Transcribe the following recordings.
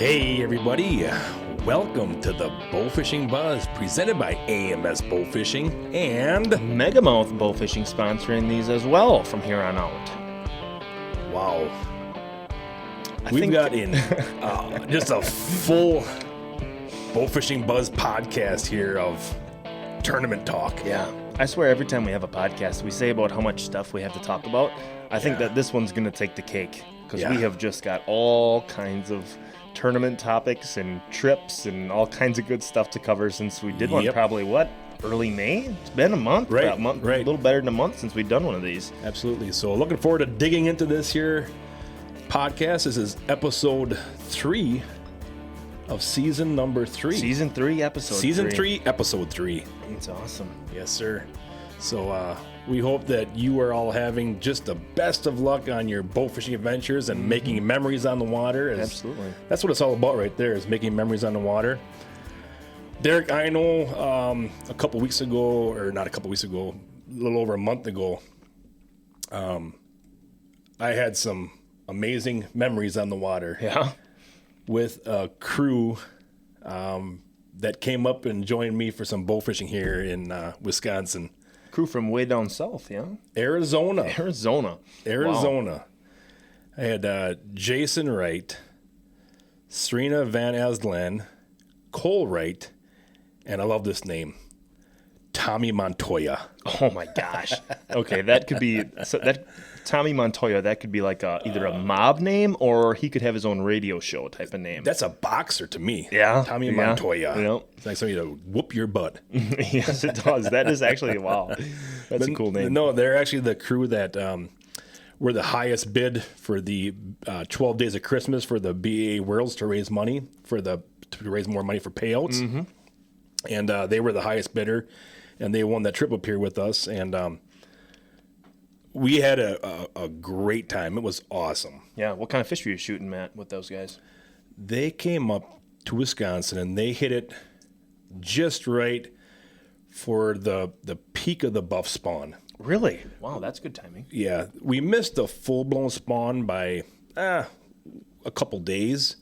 Hey everybody, welcome to the Bowfishing Buzz presented by AMS Bowfishing and Megamouth Bowfishing sponsoring these as well from here on out. Wow. We've got in just a full Bowfishing Buzz podcast here of tournament talk. Yeah. I swear every time we have a podcast, we say about how much stuff we have to talk about. I think that this one's going to take the cake because we have just got all kinds of tournament topics and trips and all kinds of good stuff to cover since we did one probably, early May? It's been a month. Right, a little better than a month since we've done one of these. Absolutely. So looking forward to digging into this here podcast. This is episode 3 of season number 3. Season 3, episode 3. Episode 3. It's awesome. Yes, sir. So we hope that you are all having just the best of luck on your boat fishing adventures and making memories on the water. Absolutely. That's what it's all about right there, is making memories on the water. Derek, I know a little over a month ago, I had some amazing memories on the water. Yeah. With a crew that came up and joined me for some bow fishing here in Wisconsin. Crew from way down south, yeah? Arizona. Wow. I had Jason Wright, Serena Van Aslan, Cole Wright, and I love this name, Tommy Montoya. Oh my gosh. Okay, that could be Tommy Montoya. That could be like either a mob name or he could have his own radio show type of name. That's a boxer to me. Yeah, Tommy Montoya. Yep. It's like somebody to whoop your butt. Yes, it does. That is actually wow. That's a cool name. No, they're actually the crew that were the highest bid for the 12 Days of Christmas for the BAA Worlds to raise money to raise more money for payouts. Mm-hmm. And they were the highest bidder. And they won that trip up here with us, and we had a great time. It was awesome. Yeah, what kind of fish were you shooting, Matt, with those guys? They came up to Wisconsin, and they hit it just right for the peak of the buff spawn. Really? Wow, that's good timing. Yeah, we missed the full-blown spawn by a couple days,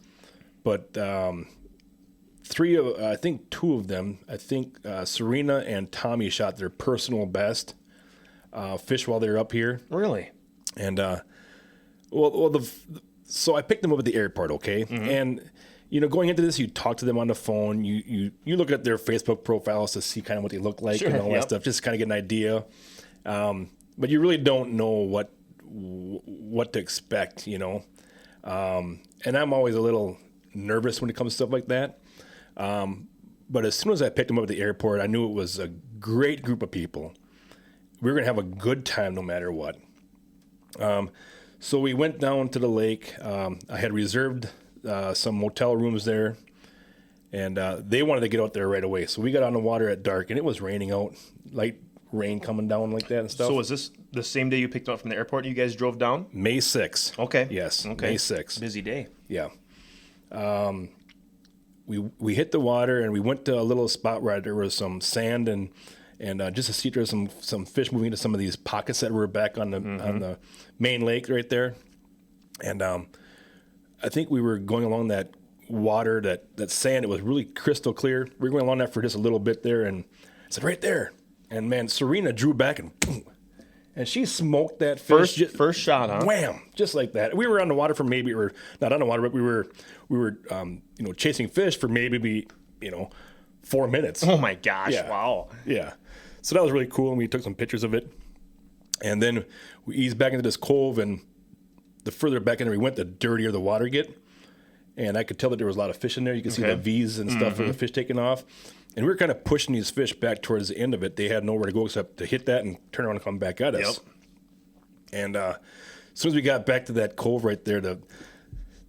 but two of them, Serena and Tommy shot their personal best fish while they were up here. Really? And, so I picked them up at the airport, okay? Mm-hmm. And, going into this, you talk to them on the phone. You look at their Facebook profiles to see kind of what they look like and all that stuff, just kind of get an idea. But you really don't know what to expect, And I'm always a little nervous when it comes to stuff like that. But as soon as I picked them up at the airport, I knew it was a great group of people. We were going to have a good time no matter what. So we went down to the lake. I had reserved some motel rooms there, and they wanted to get out there right away. So we got on the water at dark, and it was raining out, light rain coming down like that and stuff. So was this the same day you picked them up from the airport you guys drove down? May 6th. Okay. Yes, okay. May 6th. Busy day. Yeah. We hit the water, and we went to a little spot where there was some sand and just to see if there was some fish moving into some of these pockets that were back on the main lake right there. And I think we were going along that water, that sand. It was really crystal clear. We were going along that for just a little bit there, and I said, right there. And, man, Serena drew back, and boom, and she smoked that fish. First shot, huh? Wham! Just like that. We were on the water for not on the water, but we were chasing fish for maybe 4 minutes. Oh my gosh! Yeah. Wow. Yeah. So that was really cool, and we took some pictures of it. And then we eased back into this cove, and the further back in there we went, the dirtier the water get. And I could tell that there was a lot of fish in there. You could see the V's and stuff of the fish taking off. And we were kind of pushing these fish back towards the end of it. They had nowhere to go except to hit that and turn around and come back at us. Yep. And as soon as we got back to that cove right there, the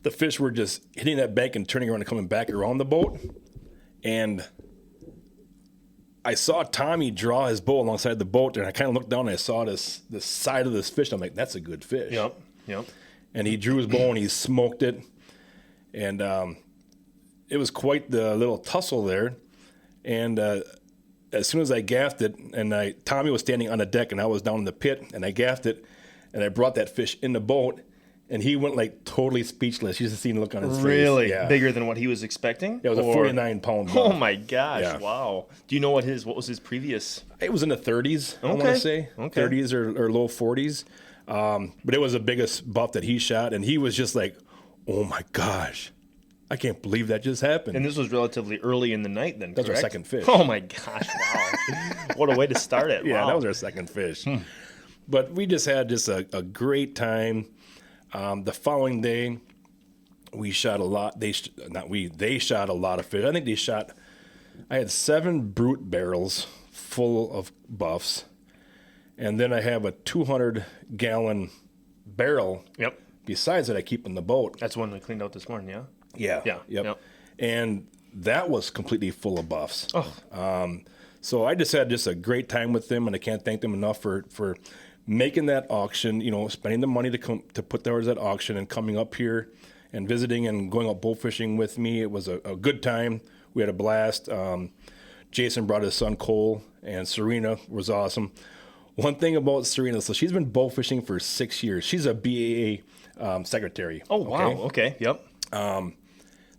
fish were just hitting that bank and turning around and coming back around the boat. And I saw Tommy draw his bow alongside the boat, and I kind of looked down and I saw this side of this fish. And I'm like, that's a good fish. Yep. And he drew his bow and he smoked it. And it was quite the little tussle there. And as soon as I gaffed it, and Tommy was standing on the deck and I was down in the pit, and I gaffed it, and I brought that fish in the boat, And he went like totally speechless. You just seen the look on his face. Really? Yeah. Bigger than what he was expecting? Yeah, it was a 49-pound buff. Oh my gosh! Yeah. Wow. Do you know what was his previous? It was in the 30s. Okay. I want to say 30s or low 40s. But it was the biggest buff that he shot, and he was just like, "Oh my gosh, I can't believe that just happened." And this was relatively early in the night, then. That's our second fish. Oh my gosh! Wow. What a way to start it. Yeah, wow. that was our second fish. But we just had a great time. The following day, we shot a lot. They shot a lot of fish. I think I had 7 brute barrels full of buffs. And then I have a 200-gallon barrel. Yep. Besides that, I keep in the boat. That's one we cleaned out this morning, yeah? Yeah. Yeah. Yep. And that was completely full of buffs. Oh. So I just had a great time with them, and I can't thank them enough for making that auction, spending the money to put towards that auction and coming up here and visiting and going out bow fishing with me. It was a good time. We had a blast. Jason brought his son Cole, and Serena was awesome. One thing about Serena, so she's been bow fishing for 6 years. She's a BAA secretary. Oh, wow. Okay. Yep.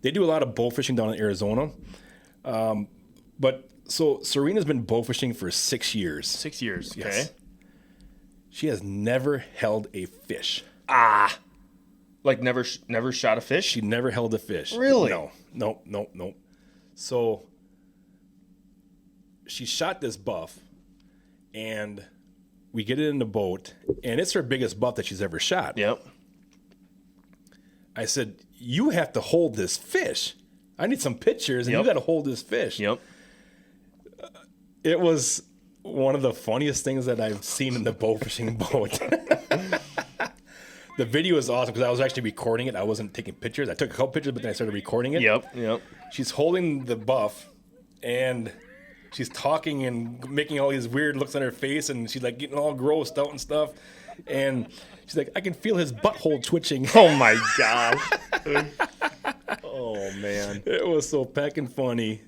They do a lot of bow fishing down in Arizona. But so Serena's been bow fishing for 6 years. 6 years. Okay. Yes. She has never held a fish. Like never shot a fish? She never held a fish. Really? No. So she shot this buff, and we get it in the boat, and it's her biggest buff that she's ever shot. Yep. I said, "You have to hold this fish. I need some pictures, and you got to hold this fish." Yep. It was one of the funniest things that I've seen in the bow fishing boat. The video is awesome because I was actually recording it. I wasn't taking pictures. I took a couple pictures, but then I started recording it. Yep. She's holding the buff, and she's talking and making all these weird looks on her face, and she's like getting all grossed out and stuff. And she's like, "I can feel his butthole twitching." Oh my gosh. Oh man. It was so pecking funny.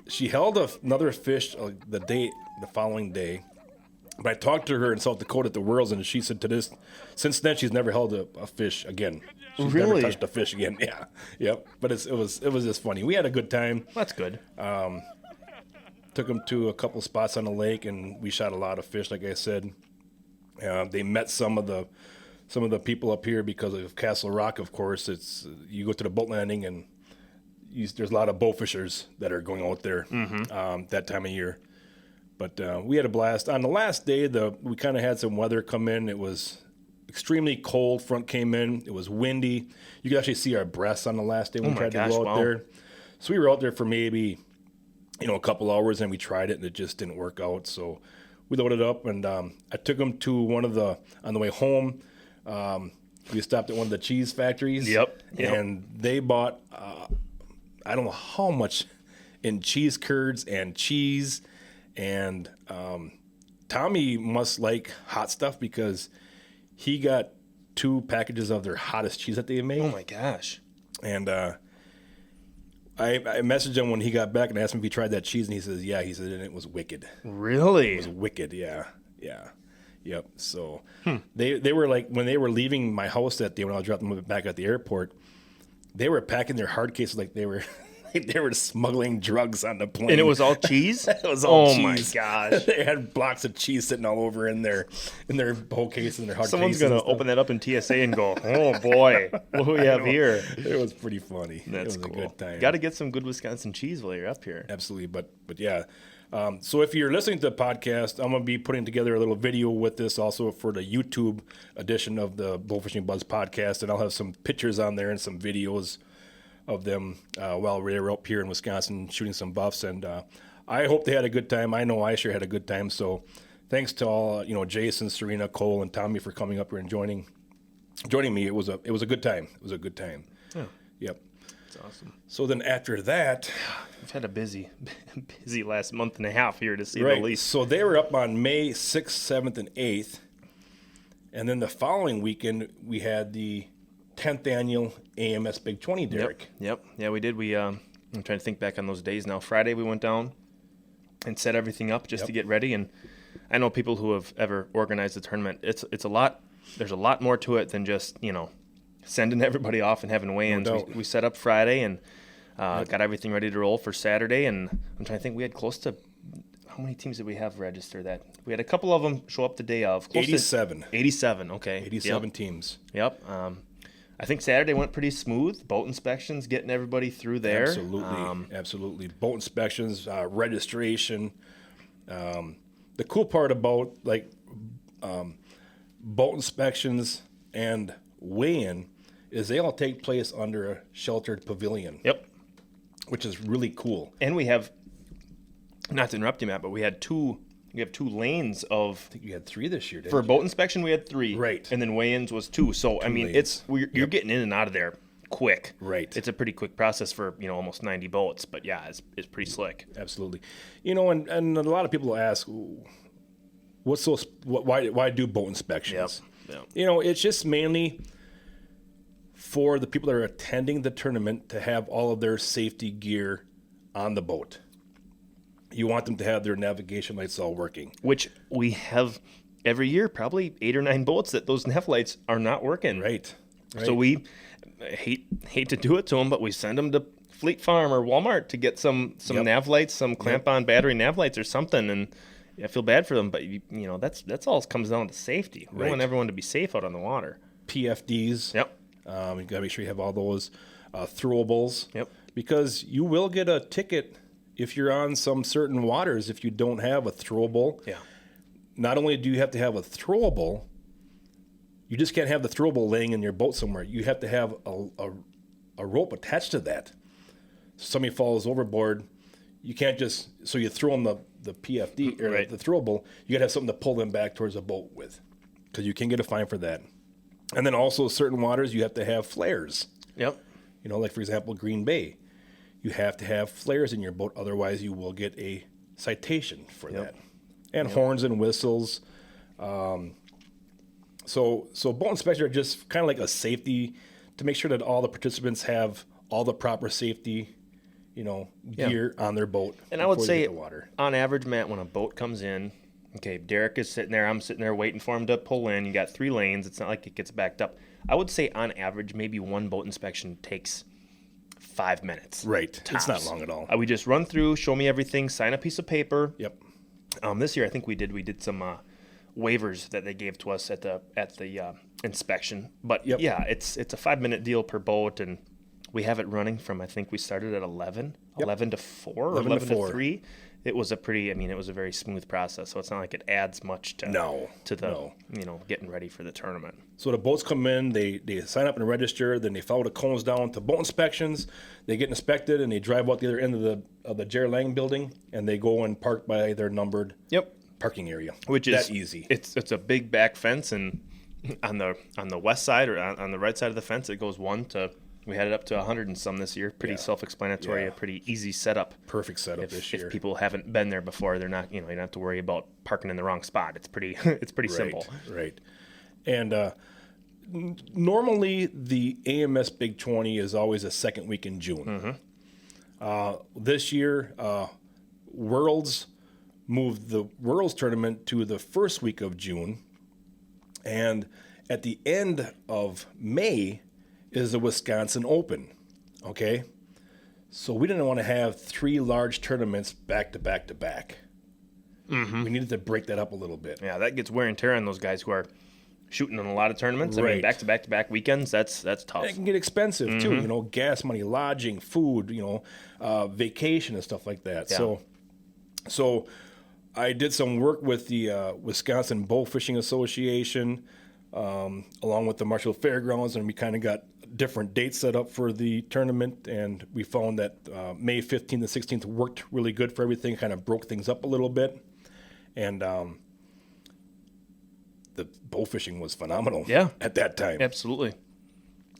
She held another fish the following day. But I talked to her in South Dakota at the Worlds, and she said since then she's never held a fish again. She's never touched a fish again. Yeah, yep. But it was just funny. We had a good time. That's good. Took them to a couple spots on the lake, and we shot a lot of fish. Like I said, they met some of the people up here because of Castle Rock. Of course, you go to the boat landing, and there's a lot of bow fishers that are going out there that time of year. But we had a blast. On the last day, we kind of had some weather come in. It was extremely cold. Front came in. It was windy. You could actually see our breaths on the last day when we tried to go out there. So we were out there for maybe, a couple hours, and we tried it, and it just didn't work out. So we loaded up, and I took them to on the way home, we stopped at one of the cheese factories. Yep. And they bought, I don't know how much in cheese curds and cheese. And Tommy must like hot stuff because he got 2 packages of their hottest cheese that they made. Oh my gosh. And I messaged him when he got back and asked him if he tried that cheese, and he says, yeah. He said, and it was wicked. Really? It was wicked, yeah. Yep. So they were like, when they were leaving my house that day when I was dropping them back at the airport, they were packing their hard cases like they were smuggling drugs on the plane. And it was all cheese? It was all cheese. Oh my gosh. They had blocks of cheese sitting all over in their bowl cases and their hard Someone's cases. Someone's going to open that up in TSA and go, oh boy, what do we have here? It was pretty funny. That's cool. A good time. Got to get some good Wisconsin cheese while you're up here. Absolutely. But yeah. So if you're listening to the podcast, I'm going to be putting together a little video with this also for the YouTube edition of the Bowfishing Buzz podcast. And I'll have some pictures on there and some videos of them while we were up here in Wisconsin shooting some buffs, and I hope they had a good time. I know I sure had a good time. So, thanks to all Jason, Serena, Cole, and Tommy for coming up here and joining me. It was a good time. It was a good time. Yeah. Yep. That's awesome. So then after that, we've had a busy last month and a half here to see the least. So they were up on May 6th, 7th, and 8th, and then the following weekend we had the 10th annual AMS Big 20, Derek. Yep. Yeah, we did. I'm trying to think back on those days now. Friday we went down and set everything up just to get ready. And I know people who have ever organized a tournament. It's a lot. there's a lot more to it than just, sending everybody off and having weigh-ins. We set up Friday and got everything ready to roll for Saturday. And I'm trying to think, we had close to, how many teams did we have register that? We had a couple of them show up the day of. 87. 87, okay. 87 teams. Yep. I think Saturday went pretty smooth. Boat inspections, getting everybody through there. Absolutely. Boat inspections, registration. The cool part about boat inspections and weigh-in is they all take place under a sheltered pavilion. Yep. Which is really cool. And we have, not to interrupt you, Matt, but we have two lanes of. I think you had 3 this year, didn't for you? boat inspection, we had 3. Right. And then weigh-ins was 2. So, lanes. You're getting in and out of there quick. Right. It's a pretty quick process for, almost 90 boats. But, yeah, it's pretty slick. Absolutely. And a lot of people ask, why do boat inspections? Yep. It's just mainly for the people that are attending the tournament to have all of their safety gear on the boat. You want them to have their navigation lights all working. Which we have every year, probably 8 or 9 boats that those nav lights are not working. Right. So we hate to do it to them, but we send them to Fleet Farm or Walmart to get some nav lights, some clamp-on battery nav lights or something, and I feel bad for them, but that's all it comes down to safety. We want everyone to be safe out on the water. PFDs. Yep. You got to make sure you have all those throwables. Yep. Because you will get a ticket if you're on some certain waters if you don't have a throwable. Yeah. Not only do you have to have a throwable, you just can't have the throwable laying in your boat somewhere. You have to have a rope attached to that. Somebody falls overboard, you can't just, so you throw them the PFD or right. the throwable, you got to have something to pull them back towards the boat with, because you can get a fine for that. And then also certain waters, you have to have flares. Yep. Like for example, Green Bay, you have to have flares in your boat, otherwise you will get a citation for that. And horns and whistles. So boat inspectors are just kind of like a safety to make sure that all the participants have all the proper safety, gear on their boat. And I would say, water. On average, Matt, when a boat comes in, okay, Derek is sitting there, I'm sitting there waiting for him to pull in. You got 3 lanes. It's not like it gets backed up. I would say on average, maybe one boat inspection takes 5 minutes. Right. Tops. It's not long at all. We just run through, show me everything, sign a piece of paper. Yep. This year, I think we did some waivers that they gave to us at the inspection. But yeah, it's a 5-minute deal per boat, and we have it running from, I think we started at 11 to 4 or 11 to 3. It was a very smooth process, so it's not like it adds much to getting ready for the tournament. So the boats come in, they sign up and register, then they follow the cones down to boat inspections. They get inspected, and they drive out the other end of the Jerry Lang building, and they go and park by their numbered parking area. Which is that easy. It's a big back fence, and on the west side or on the right side of the fence, it goes 1 to. We had it up to 100 and some this year. Pretty self-explanatory, a pretty easy setup. Perfect setup this year. If people haven't been there before, they're not, you don't have to worry about parking in the wrong spot. It's pretty simple. Right. And normally the AMS Big 20 is always a second week in June. Mm-hmm. This year, Worlds moved the Worlds tournament to the first week of June. And at the end of May is the Wisconsin Open, okay? So we didn't want to have 3 large tournaments back to back to back. Mm-hmm. We needed to break that up a little bit. Yeah, that gets wear and tear on those guys who are shooting in a lot of tournaments. Right. I mean, back to back to back weekends, that's tough. And it can get expensive too, gas money, lodging, food, vacation and stuff like that. Yeah. So I did some work with the Wisconsin Bowfishing Association, along with the Marshall Fairgrounds, and we kind of got different dates set up for the tournament, and we found that May 15th and 16th worked really good for everything, kind of broke things up a little bit, and the bowfishing was phenomenal at that time. Absolutely.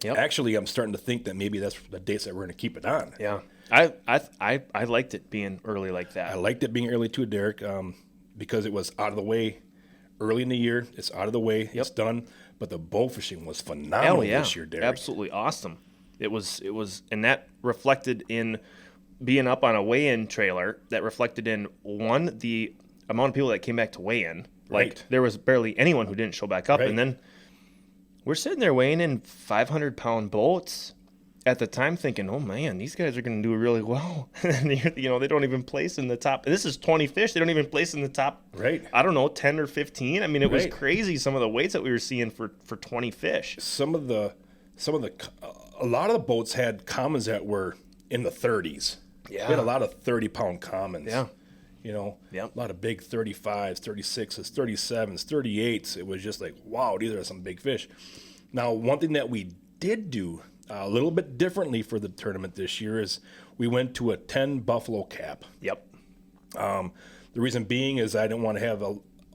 Yep. Actually, I'm starting to think that maybe that's the dates that we're going to keep it on. Yeah. I liked it being early like that. I liked it being early too, Derek, because it was out of the way early in the year. It's out of the way. It's done. But the bowfishing was phenomenal this year, Derek. Absolutely awesome. It was, and that reflected in being up on a weigh-in trailer. That reflected in the amount of people that came back to weigh-in. Like there was barely anyone who didn't show back up, and then we're sitting there weighing in 500-pound boats at the time thinking, oh, man, these guys are going to do really well. And, they don't even place in the top. This is 20 fish. They don't even place in the top, right? I don't know, 10 or 15. I mean, it was crazy, some of the weights that we were seeing for 20 fish. A lot of the boats had commons that were in the 30s. Yeah. We had a lot of 30-pound commons. Yeah. A lot of big 35s, 36s, 37s, 38s. It was just like, wow, these are some big fish. Now, one thing that we did do a little bit differently for the tournament this year is we went to a 10 buffalo cap. Yep. The reason being is I didn't want to have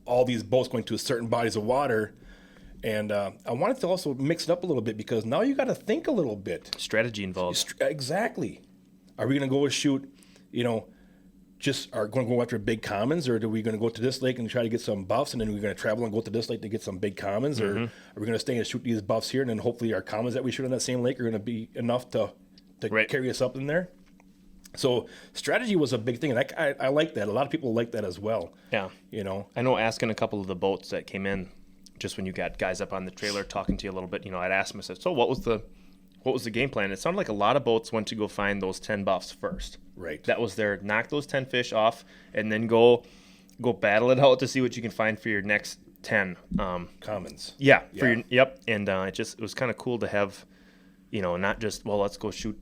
all these boats going to certain bodies of water. And I wanted to also mix it up a little bit because now you got to think a little bit. Strategy involved. Exactly. Are we going to go shoot, are going to go after big commons, or are we going to go to this lake and try to get some buffs, and then we're going to travel and go to this lake to get some big commons, or are we going to stay and shoot these buffs here, and then hopefully our commons that we shoot on that same lake are going to be enough to carry us up in there? So strategy was a big thing, and I like that. A lot of people like that as well. Yeah. I know asking a couple of the boats that came in, just when you got guys up on the trailer talking to you a little bit, I'd ask them, I said, so what was the game plan? It sounded like a lot of boats went to go find those 10 buffs first. Right. That was their knock those 10 fish off and then go battle it out to see what you can find for your next 10 commons. Yeah. And it was kind of cool to have, not just, well, let's go shoot,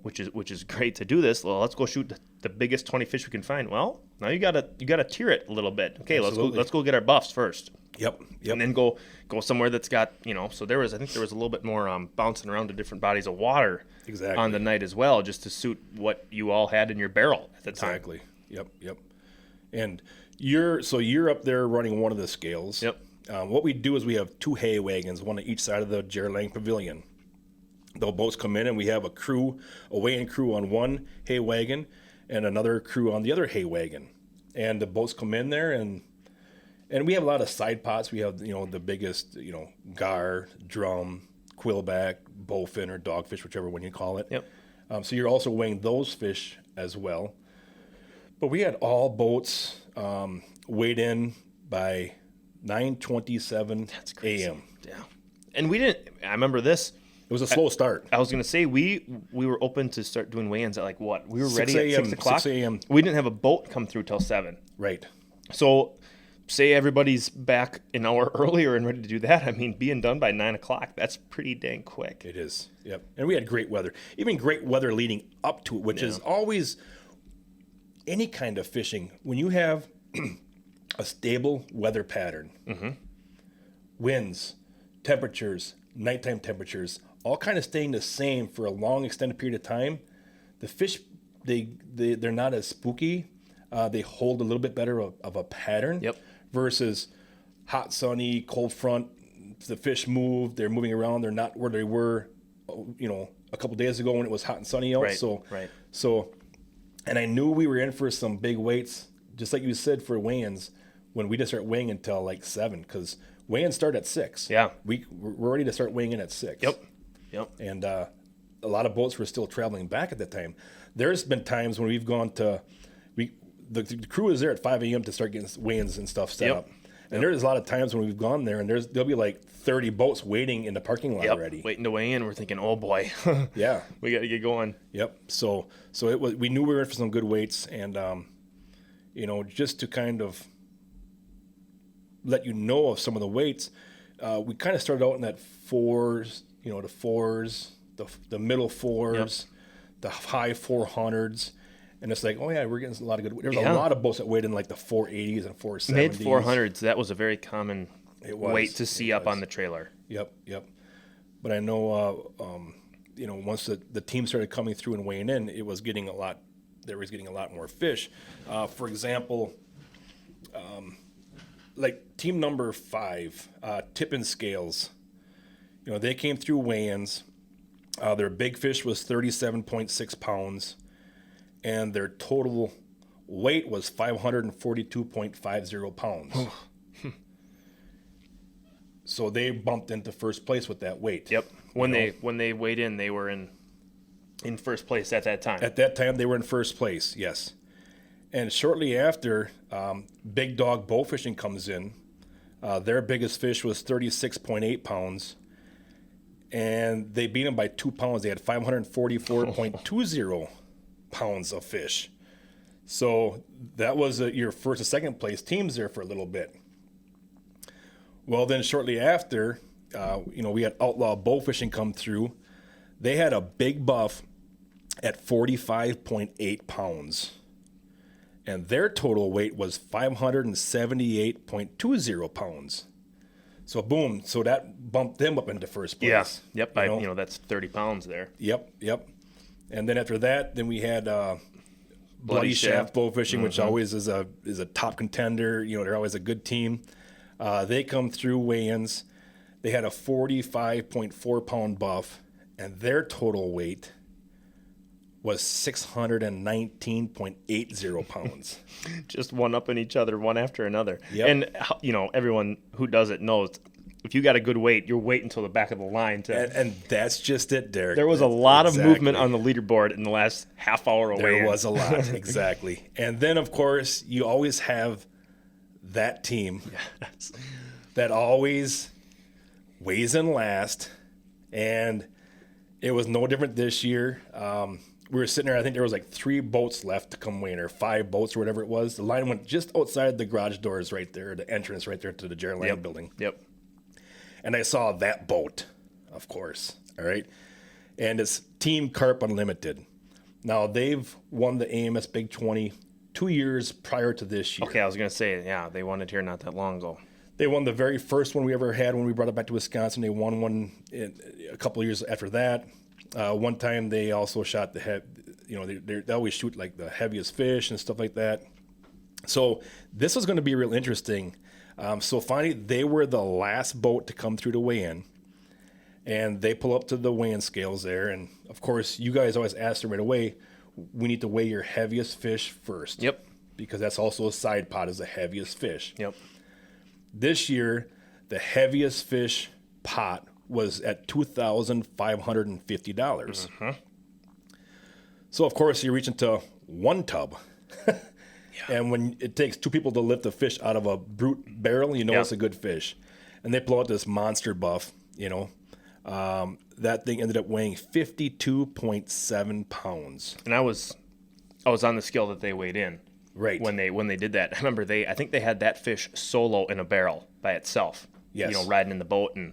which is great to do this. Well, let's go shoot the biggest 20 fish we can find. Well, now you gotta tier it a little bit. Okay, let's go get our buffs first. Yep. And then go somewhere that's got, so I think there was a little bit more bouncing around to different bodies of water on the night as well, just to suit what you all had in your barrel at the time. Exactly. Yep. And you're up there running one of the scales. Yep. What we do is we have 2 hay wagons, one on each side of the Jared Lang Pavilion. The boats come in and we have a weighing crew on one hay wagon and another crew on the other hay wagon. And the boats come in there and we have a lot of side pots. We have, the biggest, gar, drum, quillback, bowfin, or dogfish, whichever one you call it. Yep. So you're also weighing those fish as well. But we had all boats weighed in by 9:27 a.m. Yeah. And I remember this. It was a slow start. I was going to say, we were open to start doing weigh-ins at what? We were ready at 6 o'clock? 6 a.m. We didn't have a boat come through till 7. Right. So say everybody's back an hour earlier and ready to do that. I mean, being done by 9 o'clock, that's pretty dang quick. It is. Yep. And we had great weather. Even great weather leading up to it, which is always any kind of fishing. When you have a stable weather pattern, winds, temperatures, nighttime temperatures, all kind of staying the same for a long extended period of time, the fish, they're not as spooky. They hold a little bit better of a pattern. Yep. Versus hot, sunny, cold front. The fish move. They're moving around. They're not where they were, a couple days ago when it was hot and sunny out. Right. So, and I knew we were in for some big weights, just like you said, for weigh-ins, when we didn't start weighing until like 7, because weigh-ins start at 6. Yeah. We're ready to start weighing in at 6. Yep. And a lot of boats were still traveling back at that time. There's been times when we've gone to, the crew is there at 5 a.m. to start getting weigh-ins and stuff set up. And there's a lot of times when we've gone there and there'll be like 30 boats waiting in the parking lot already. Waiting to weigh in. We're thinking, oh boy. Yeah. We got to get going. Yep. So it was, we knew we were in for some good weights, and, just to kind of let you know of some of the weights, we kind of started out in that 4s, the 4s, the middle 4s, the high 400s. And it's like, oh yeah, we're getting a lot of good. There's a lot of boats that weighed in like the 480s and 470s. Mid 400s. That was a very common weight to see up on the trailer. Yep. But I know, once the team started coming through and weighing in, it was getting a lot. There was getting a lot more fish. For example, like team number 5, Tippin Scales. They came through weigh-ins. Their big fish was 37.6 pounds. And their total weight was 542.50 pounds. So they bumped into first place with that weight. Yep. When they weighed in, they were in first place at that time. At that time, they were in first place, yes. And shortly after, Big Dog Bowfishing comes in. Their biggest fish was 36.8 pounds. and they beat them by 2 pounds. They had 544.20 pounds of fish. So that was your first and second place teams there for a little bit. Well, then shortly after, we had Outlaw Bowfishing come through. They had a big buff at 45.8 pounds. And their total weight was 578.20 pounds. So boom, so that bumped them up into first place. Yeah, yep, that's 30 pounds there. Yep. And then after that, then we had Bloody Shaft Bowfishing, which always is a top contender. They're always a good team. They come through weigh-ins. They had a 45.4 pound buff, and their total weight was 619.80 pounds. Just one up in each other, one after another. Yep. And, everyone who does it knows if you got a good weight, you're waiting until the back of the line. And that's just it, Derek. There was a lot of movement on the leaderboard in the last half hour away. There was a lot, exactly. And then, of course, you always have that team that always weighs in last. And it was no different this year. We were sitting there, I think there was like 3 boats left to come weigh in, or 5 boats or whatever it was. The line went just outside the garage doors right there, the entrance right there to the Gerald Land building. Yep. And I saw that boat, of course, all right? And it's Team Carp Unlimited. Now, they've won the AMS Big 20 2 years prior to this year. Okay, I was going to say, they won it here not that long ago. They won the very first one we ever had when we brought it back to Wisconsin. They won one a couple of years after that. One time they also shot they always shoot like the heaviest fish and stuff like that. So this was going to be real interesting. So finally, they were the last boat to come through to weigh in, and they pull up to the weighing scales there. And of course, you guys always ask them right away, we need to weigh your heaviest fish first. Yep. Because that's also a side pot is the heaviest fish. Yep. This year, the heaviest fish pot was at $2,550. Mm-hmm. So, of course, you're reaching to one tub. And when it takes 2 people to lift a fish out of a brute barrel, it's a good fish. And they pull out this monster buff, that thing ended up weighing 52.7 pounds. And I was on the scale that they weighed in. Right. When they did that. I remember I think they had that fish solo in a barrel by itself. Yes. Riding in the boat, and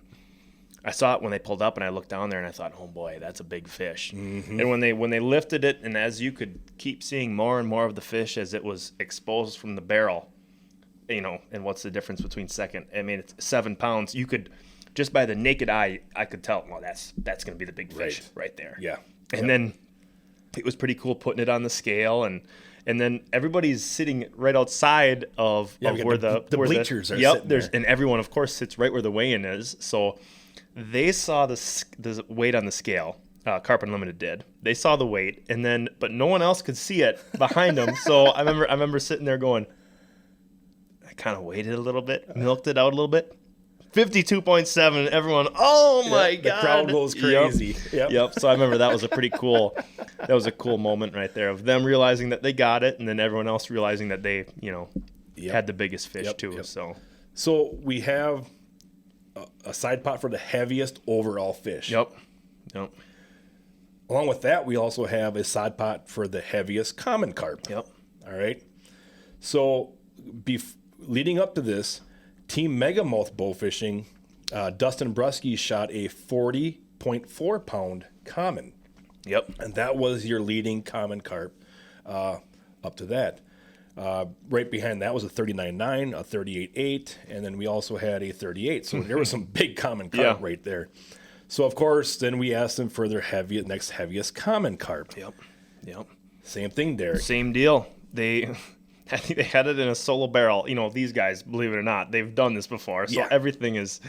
I saw it when they pulled up, and I looked down there and I thought, oh boy, that's a big fish. Mm-hmm. And when they lifted it, and as you could keep seeing more and more of the fish as it was exposed from the barrel, and what's the difference between second? I mean, it's 7 pounds. You could, just by the naked eye, I could tell, well, that's going to be the big fish right there. Yeah. And then it was pretty cool putting it on the scale, and then everybody's sitting right outside of where the bleachers are sitting there. And everyone, of course, sits right where the weigh-in is. So they saw the weight on the scale. Carp Unlimited did. They saw the weight, but no one else could see it behind them. So I remember sitting there going, I kind of waited a little bit, milked it out a little bit. 52.7. Everyone, oh my God! The crowd goes crazy. Yep. So I remember that was a cool moment right there of them realizing that they got it, and then everyone else realizing that they, had the biggest fish too. Yep. So we have a side pot for the heaviest overall fish. Yep. Along with that, we also have a side pot for the heaviest common carp. Yep. All right. So leading up to this, Team Megamouth Bowfishing, Dustin Brusky shot a 40.4 pound common. Yep. And that was your leading common carp up to that. Right behind that was a 39.9, a 38.8, and then we also had a 38. So there was some big common carp right there. So, of course, then we asked them for their next heaviest common carp. Yep. Same thing, Derek. Same deal. I think they had it in a solo barrel. These guys, believe it or not, they've done this before. So everything is,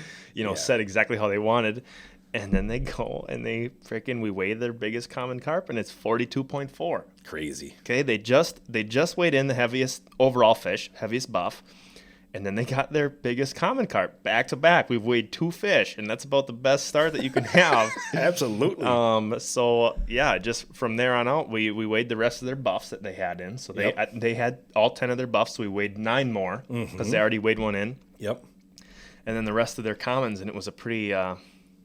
set exactly how they wanted. And then they go and we weigh their biggest common carp, and it's 42.4. Crazy. Okay, they just weighed in the heaviest overall fish, heaviest buff, and then they got their biggest common carp back to back. We've weighed 2 fish, and that's about the best start that you can have. Absolutely. So just from there on out, we weighed the rest of their buffs that they had in. So they had all 10 of their buffs. So we weighed 9 more because they already weighed one in. Yep. And then the rest of their commons, and it was a pretty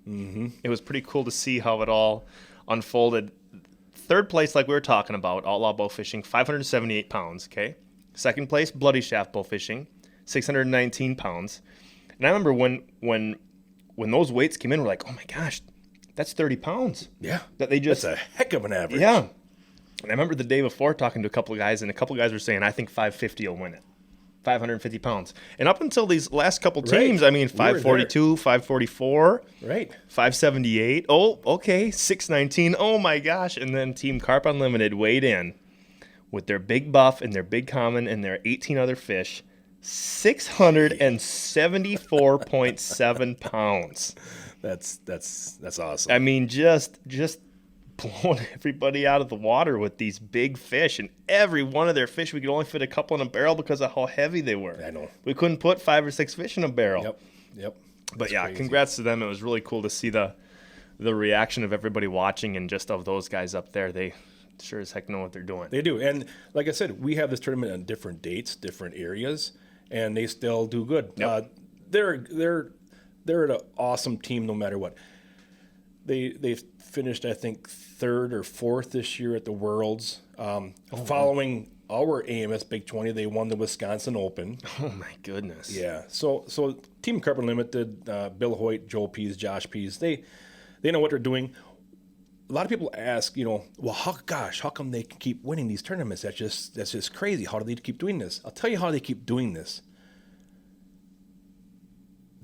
It was pretty cool to see how it all unfolded. Third place, like we were talking about, Outlaw Bowfishing, 578 pounds, okay? Second place, Bloody Shaft Bowfishing, 619 pounds. And I remember when those weights came in, we're like, oh my gosh, that's 30 pounds. Yeah. That they just, that's a heck of an average. Yeah. And I remember the day before talking to a couple of guys, and a couple of guys were saying, I think 550 will win it. 550 pounds. And up until these last couple teams, I mean, 542, 544, right, 578. Oh, okay, 619. Oh my gosh. And then Team Carp Unlimited weighed in with their big buff and their big common and their 18 other fish, 674.7 pounds. That's awesome. I mean, just blowing everybody out of the water with these big fish, and every one of their fish, we could only fit a couple in a barrel because of how heavy they were. I know. We couldn't put 5 or 6 fish in a barrel. Yep. But yeah, crazy. Congrats to them. It was really cool to see the reaction of everybody watching, and just of those guys up there. They sure as heck know what they're doing. They do. And like I said, we have this tournament on different dates, different areas, and they still do good. Yep. They're an awesome team no matter what. They finished, I think, 3rd or 4th this year at the Worlds. Following our AMS Big 20, they won the Wisconsin Open. Oh my goodness! Yeah. So Team Carp Unlimited, Bill Hoyt, Joe Pease, Josh Pease, they know what they're doing. A lot of people ask, well, how come they can keep winning these tournaments? That's just crazy. How do they keep doing this? I'll tell you how they keep doing this.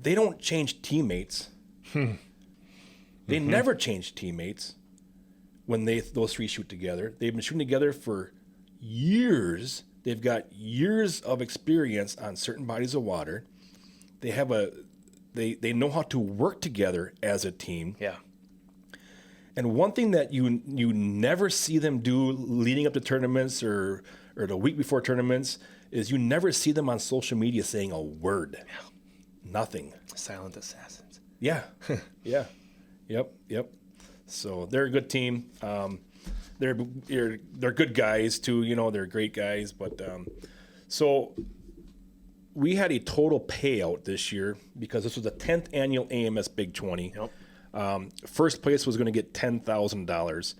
They don't change teammates. They never change teammates when those three shoot together. They've been shooting together for years. They've got years of experience on certain bodies of water. They have they know how to work together as a team. Yeah. And one thing that you never see them do leading up to tournaments or the week before tournaments is you never see them on social media saying a word. Yeah. Nothing. Silent assassins. Yeah. Yeah. Yep. So they're a good team. They're good guys too. They're great guys. But so we had a total payout this year because this was the 10th annual AMS Big 20. Yep. First place was going to get $10,000.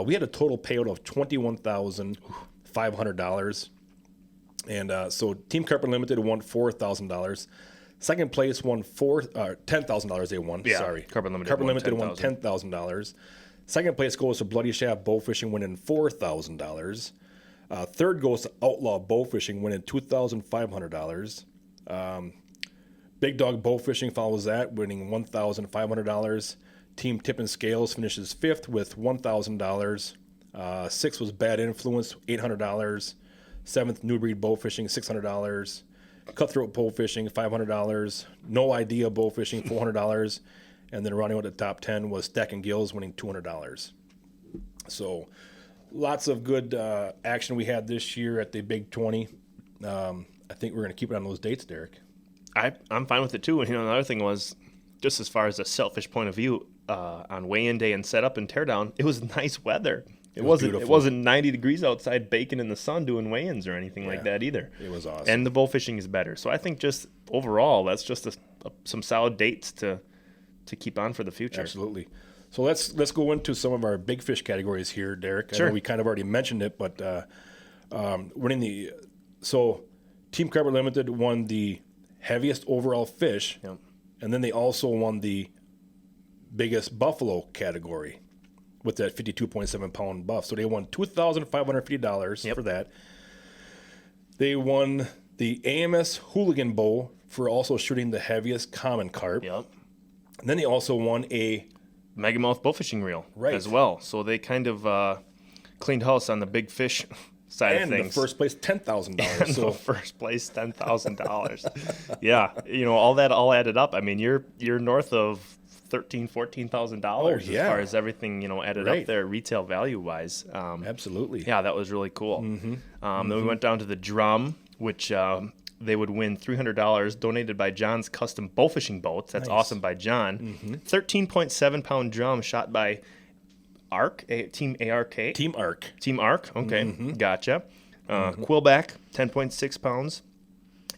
We had a total payout of $21,500. And so Team Carp Unlimited won $4,000. Second place won $10,000. They won. Yeah, Sorry, Carp Unlimited won $10,000. Second place goes to Bloody Shaft Bowfishing, winning $4,000. Third goes to Outlaw Bowfishing, winning $2,500. Big Dog Bowfishing follows that, winning $1,500. Team Tip and Scales finishes 5th with $1,000. 6th was Bad Influence, $800. 7th New Breed Bowfishing, $600. Cutthroat Bowfishing, $500. No Idea Bowfishing, $400. And then rounding out the top 10 was Stack and Gills, winning $200. So lots of good action we had this year at the Big 20. I think we're going to keep it on those dates, Derek. I'm fine with it too. And another thing was, just as far as a selfish point of view, on weigh-in day and setup and teardown, it was nice weather. It wasn't 90 degrees outside baking in the sun doing weigh-ins or anything like that either. It was awesome. And the bowfishing is better. So I think just overall, that's just some solid dates to keep on for the future. Absolutely. So let's go into some of our big fish categories here, Derek. Sure. I know we kind of already mentioned it, but Team Carp Limited won the heaviest overall fish, yep. And then they also won the biggest buffalo category with that 52.7 pound buff. So they won $2,550 for that. They won the AMS Hooligan Bow for also shooting the heaviest common carp. Yep. And then they also won a Megamouth bowfishing reel as well. So they kind of cleaned house on the big fish side of things. And the first place, $10,000. So first place, $10,000. Yeah, all added up. I mean, you're north of $13,000-$14,000 as far as everything added up there, retail value wise. Absolutely. Yeah, that was really cool. Mm-hmm. Then we went down to the drum, which they would win $300 donated by John's Custom Bowfishing Boats. That's awesome by John. Mm-hmm. 13.7 pound drum shot by ARC, Team ARK. Team ARC. Team ARC. Okay, gotcha. Quillback, 10.6 pounds.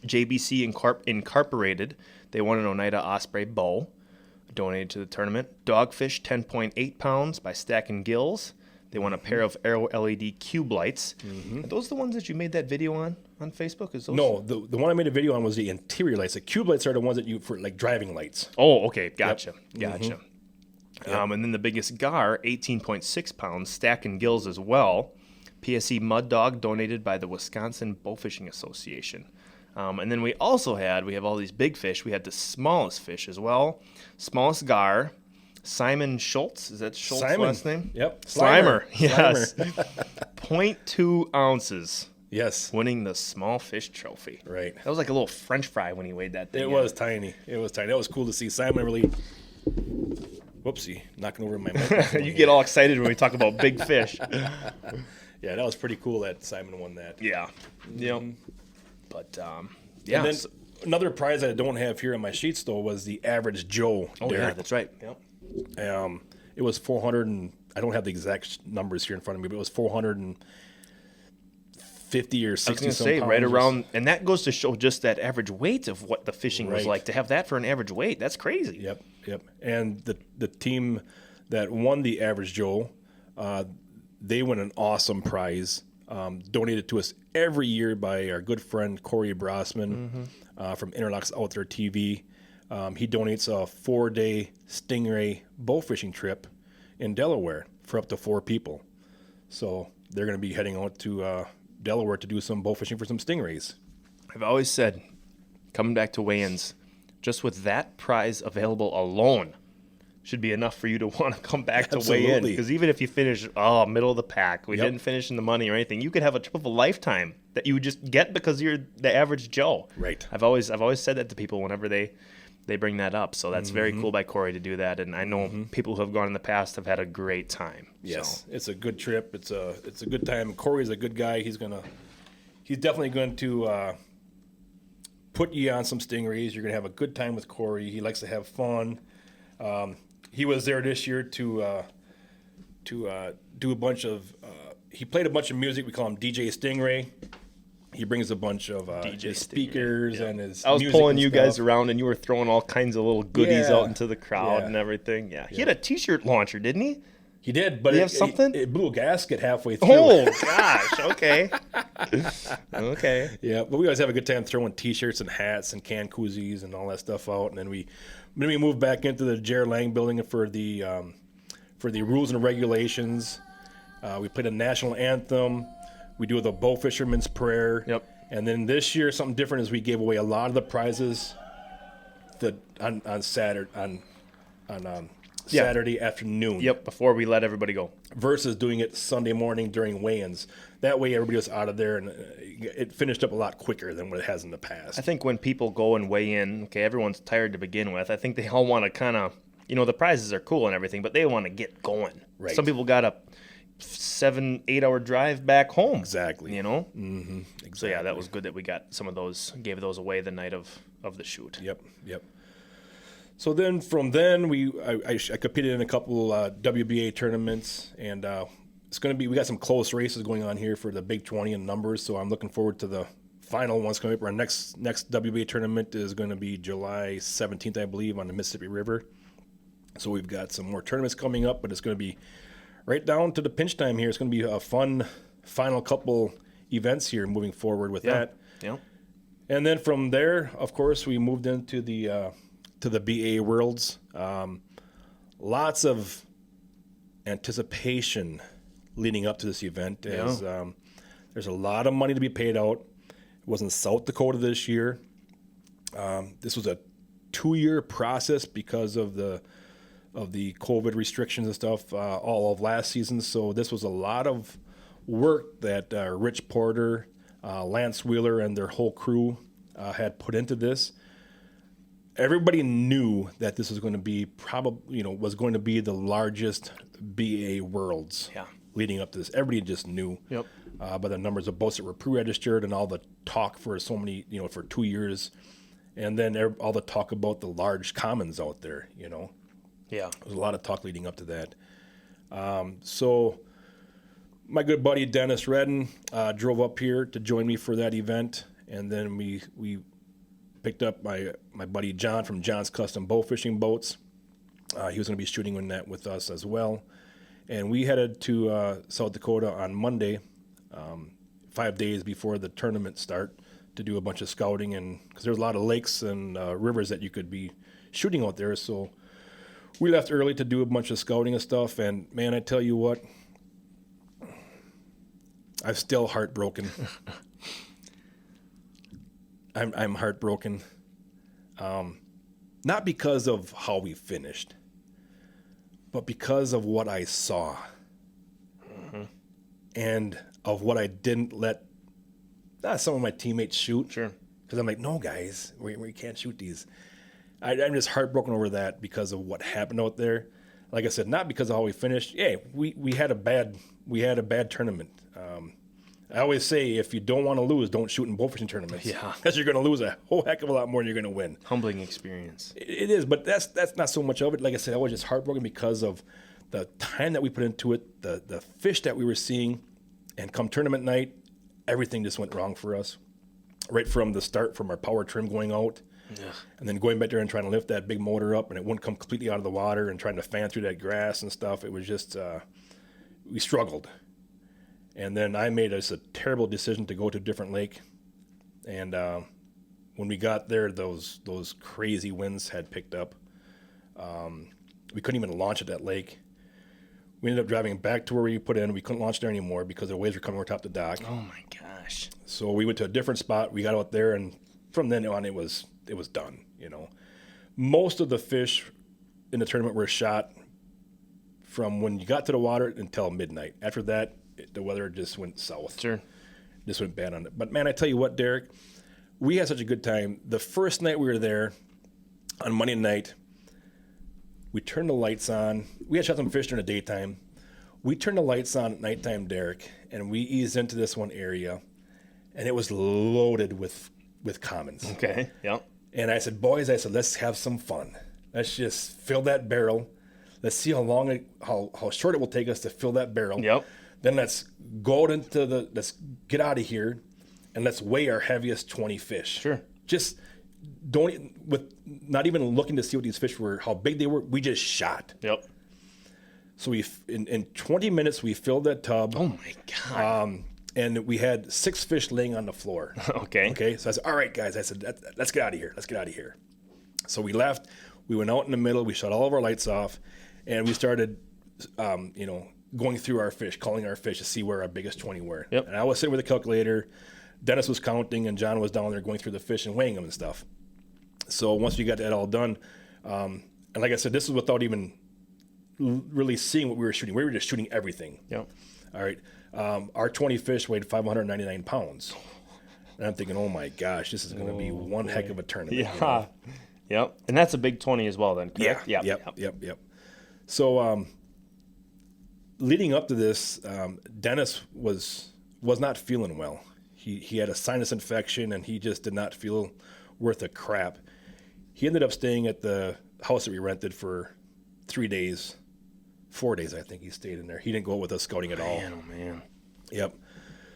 JBC Incorporated. They won an Oneida Osprey bow. donated to the tournament. Dogfish, 10.8 pounds by Stacking Gills. They won a pair of Aero LED cube lights. Are those the ones that you made that video on Facebook? Is those? No, the one I made a video on was the interior lights. The cube lights are the ones that you for like driving lights. Oh, okay, gotcha. Yep. And then the biggest gar, 18.6 pounds, Stacking Gills as well. PSE Mud Dog donated by the Wisconsin Bowfishing Association. And then we have all these big fish. We had the smallest fish as well. Smallest gar, Simon Schultz. Is that Schultz's last name? Yep. Slimer. Yes. 0.2 ounces. Yes. Winning the small fish trophy. Right. That was like a little French fry when he weighed that thing. It was tiny. That was cool to see. Simon really... Whoopsie. Knocking over my microphone. You get all excited when we talk about big fish. Yeah, that was pretty cool that Simon won that. Yeah. Yep. But, And then another prize that I don't have here on my sheets, though, was the Average Joe. Oh, Derek. yeah, that's right. Yep. It was 400 and I don't have the exact numbers here in front of me, but it was 450 or 60 I was going to say, pounds. right around, and that goes to show just that average weight of what the fishing was like. To have that for an average weight, that's crazy. Yep. And the team that won the Average Joe, they won an awesome prize, donated to us every year by our good friend Corey Brossman from Interlocks Out There TV. He donates a 4-day Stingray bow fishing trip in Delaware for up to 4 people. So they're going to be heading out to Delaware to do some bow fishing for some stingrays. I've always said, coming back to weigh-ins, just with that prize available alone should be enough for you to want to come back to weigh in. Because even if you finish middle of the pack, we didn't finish in the money or anything, you could have a trip of a lifetime that you would just get because you're the average Joe. Right. I've always said that to people whenever they bring that up. So that's very cool by Corey to do that. And I know people who have gone in the past have had a great time. Yes, it's a good trip. It's a good time. Corey's a good guy. He's definitely going to put you on some stingrays. You're going to have a good time with Corey. He likes to have fun. He was there this year to do a bunch of. He played a bunch of music. We call him DJ Stingray. He brings a bunch of his speakers and his. I was music pulling and you stuff. guys around, and you were throwing all kinds of little goodies out into the crowd and everything. Yeah, he had a T-shirt launcher, didn't he? He did, but it blew a gasket halfway through. Oh gosh! Okay. Okay. Yeah, but we always have a good time throwing T-shirts and hats and can koozies and all that stuff out, and then we moved back into the Jared Lang building for the rules and regulations. We played a national anthem. We do the bow fisherman's prayer. Yep. And then this year, something different is we gave away a lot of the prizes on Saturday Saturday afternoon. Yep. Before we let everybody go. Versus doing it Sunday morning during weigh-ins. That way, everybody was out of there, and it finished up a lot quicker than what it has in the past. I think when people go and weigh in, okay, everyone's tired to begin with. I think they all want to kind of, the prizes are cool and everything, but they want to get going. Right. Some people got a 7-8 hour drive back home. Exactly. Mm-hmm. Exactly. So yeah, that was good that we got some of those, gave those away the night of the shoot. Yep. So then from then I competed in a couple WBA tournaments, and we got some close races going on here for the Big 20 in numbers. So I'm looking forward to the final ones coming up. Our next WBA tournament is going to be July 17th, I believe, on the Mississippi River. So we've got some more tournaments coming up, but it's going to be right down to the pinch time here. It's going to be a fun final couple events here moving forward with that. Yeah. And then from there, of course, we moved into the BAA Worlds. Lots of anticipation leading up to this event. As, there's a lot of money to be paid out. It was in South Dakota this year. This was a 2-year process because of the COVID restrictions and stuff all of last season. So this was a lot of work that Rich Porter, Lance Wheeler, and their whole crew had put into this. Everybody knew that this was going to be was going to be the largest BAA Worlds leading up to this. Everybody just knew by the numbers of boats that were pre-registered and all the talk for so many, for 2 years. And then all the talk about the large commons out there, Yeah. There was a lot of talk leading up to that. So my good buddy Dennis Redden drove up here to join me for that event. And then we picked up my buddy John from John's Custom Bowfishing Boats. He was going to be shooting in that with us as well. And we headed to South Dakota on Monday, 5 days before the tournament start, to do a bunch of scouting, and because there's a lot of lakes and rivers that you could be shooting out there. So we left early to do a bunch of scouting and stuff. And man, I tell you what, I'm still heartbroken. I'm heartbroken. Not because of how we finished, but because of what I saw and of what I didn't let some of my teammates shoot. Sure. Because I'm like, no, guys, we can't shoot these. I'm just heartbroken over that because of what happened out there. Like I said, not because of how we finished. Yeah, we had a bad tournament. I always say, if you don't want to lose, don't shoot in bowfishing tournaments. Yeah. Because you're going to lose a whole heck of a lot more than you're going to win. Humbling experience. It is, but that's not so much of it. Like I said, I was just heartbroken because of the time that we put into it, the fish that we were seeing, and come tournament night, everything just went wrong for us. Right from the start, from our power trim going out, and then going back there and trying to lift that big motor up, and it wouldn't come completely out of the water, and trying to fan through that grass and stuff. It was just, we struggled. And then I made a terrible decision to go to a different lake. And when we got there, those crazy winds had picked up. We couldn't even launch at that lake. We ended up driving back to where we put in. We couldn't launch there anymore because the waves were coming over top the dock. Oh my gosh! So we went to a different spot. We got out there, and from then on, it was done. You know, most of the fish in the tournament were shot from when you got to the water until midnight. After that, the weather just went south. Sure. Just went bad on it. But man, I tell you what, Derek, we had such a good time. The first night we were there, on Monday night, we turned the lights on. We had shot some fish during the daytime. We turned the lights on at nighttime, Derek, and we eased into this one area, and it was loaded with commons. Okay, yeah. And I said, boys, let's have some fun. Let's just fill that barrel. Let's see how short it will take us to fill that barrel. Yep. Then let's go out let's get out of here, and let's weigh our heaviest 20 fish. Sure. Just not even looking to see what these fish were, how big they were. We just shot. Yep. So in 20 minutes, we filled that tub. Oh my God. And we had 6 fish laying on the floor. Okay. Okay. So I said, all right, guys. I said, let's get out of here. Let's get out of here. So we left. We went out in the middle. We shut all of our lights off, and we started, going through our fish, calling our fish to see where our biggest 20 were. Yep. And I was sitting with a calculator. Dennis was counting, and John was down there going through the fish and weighing them and stuff. So once we got that all done, and like I said, this is without even really seeing what we were shooting. We were just shooting everything. Yep. All right. Our 20 fish weighed 599 pounds. And I'm thinking, oh my gosh, this is going to be one heck of a tournament. Yeah. You know? Yep. And that's a big 20 as well then, correct? Yeah. Yep. So leading up to this, Dennis was not feeling well. He had a sinus infection, and he just did not feel worth a crap. He ended up staying at the house that we rented for 4 days, I think he stayed in there. He didn't go out with us scouting at all. Man, oh man. Yep.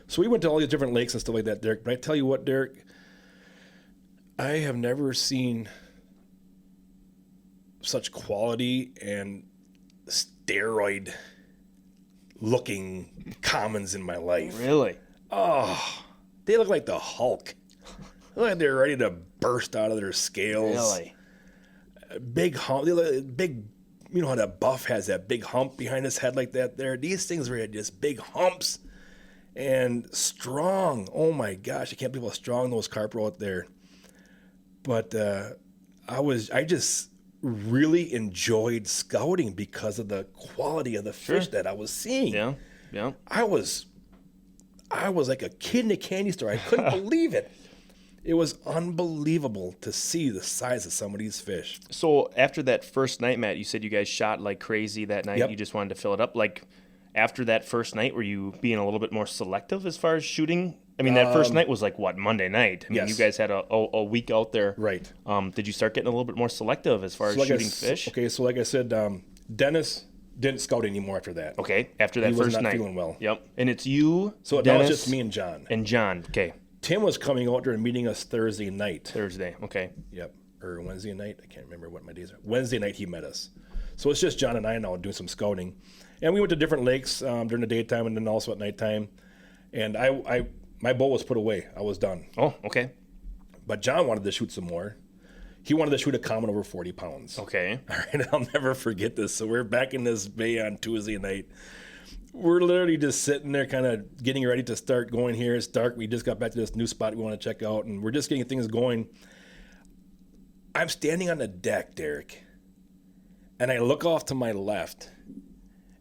So we went to all these different lakes and stuff like that, Derek. But I tell you what, Derek, I have never seen such quality and steroid-looking commons in my life. Really? Oh, they look like the Hulk. They look like they're ready to burst out of their scales. Really? Big hump. They look big. You know how that buff has that big hump behind his head like that there? These things were just big humps and strong. Oh my gosh, I can't believe how strong those carp were out there. But I just really enjoyed scouting because of the quality of the fish that I was seeing. Yeah. I was like a kid in a candy store. I couldn't believe it. It was unbelievable to see the size of some of these fish. So after that first night, Matt, you said you guys shot like crazy that night. Yep. You just wanted to fill it up. Like after that first night, were you being a little bit more selective as far as shooting? I mean, that first night was like, what, Monday night? I mean, you guys had a week out there. Right. Did you start getting a little bit more selective as far as shooting fish? Okay, so like I said, Dennis didn't scout anymore after that. Okay, after that He was first not night. feeling well. Yep. And it's you, So Dennis, now it's just me and John. and John. Okay. Tim was coming out there and meeting us Thursday night. Thursday. Okay. Yep. Or Wednesday night. I can't remember what my days are. Wednesday night he met us. So it's just John and I now doing some scouting. And we went to different lakes during the daytime and then also at nighttime. And my bow was put away. I was done. Oh, okay. But John wanted to shoot some more. He wanted to shoot a common over 40 pounds. Okay. All right, I'll never forget this. So we're back in this bay on Tuesday night. We're literally just sitting there kind of getting ready to start going here. It's dark. We just got back to this new spot we want to check out, and we're just getting things going. I'm standing on the deck, Derek, and I look off to my left,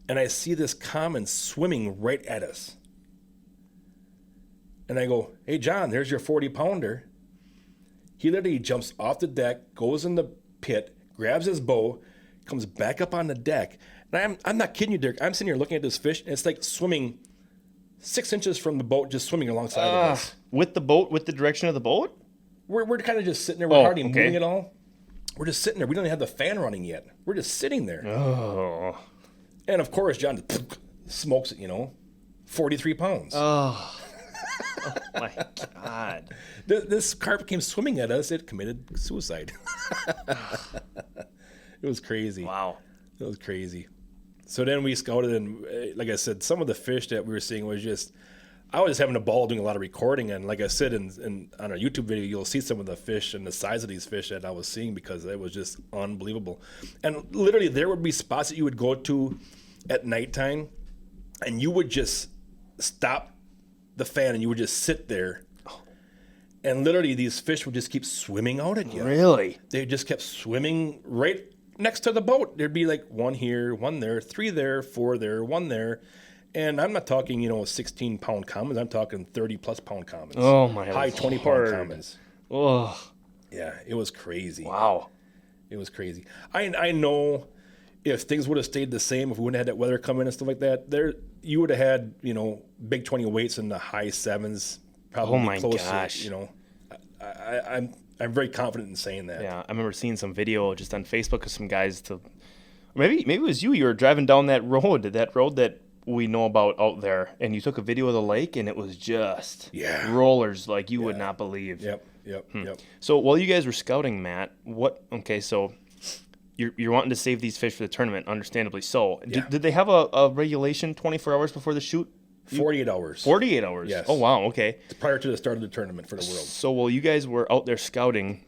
and I see this common swimming right at us. And I go, hey, John, there's your 40-pounder. He literally jumps off the deck, goes in the pit, grabs his bow, comes back up on the deck. And I'm not kidding you, Derek. I'm sitting here looking at this fish, and it's like swimming 6 inches from the boat, just swimming alongside of us. With the boat, with the direction of the boat? We're kind of just sitting there. We're hardly moving at all. We're just sitting there. We don't even have the fan running yet. We're just sitting there. Oh. And, of course, John smokes it, 43 pounds. Oh. Oh, my God. This carp came swimming at us. It committed suicide. It was crazy. Wow. It was crazy. So then we scouted, and like I said, some of the fish that we were seeing was just, I was just having a ball doing a lot of recording. And like I said, on our YouTube video, you'll see some of the fish and the size of these fish that I was seeing because it was just unbelievable. And literally, there would be spots that you would go to at nighttime, and you would just stop the fan and you would just sit there. And literally, these fish would just keep swimming out at you. Really? They just kept swimming right next to the boat. There'd be like one here, one there, 3 there, 4 there, 1 there. And I'm not talking, 16-pound commons. I'm talking 30-plus pound commons. Oh, my God. High 20-pound commons. Oh. Yeah, it was crazy. Wow. It was crazy. I know if things would have stayed the same, if we wouldn't have had that weather come in and stuff like that, you would have had, big 20 weights in the high 7s. Probably oh, my closer, gosh. I'm very confident in saying that. Yeah, I remember seeing some video just on Facebook of some guys maybe it was you were driving down that road that we know about out there, and you took a video of the lake, and it was just rollers like you would not believe. Yep. So while you guys were scouting, Matt, so you're wanting to save these fish for the tournament, understandably so. Yeah. Did they have a regulation 24 hours before the shoot? 48 hours. 48 hours? Yes. Oh, wow, okay. Prior to the start of the tournament for the world. So while you guys were out there scouting,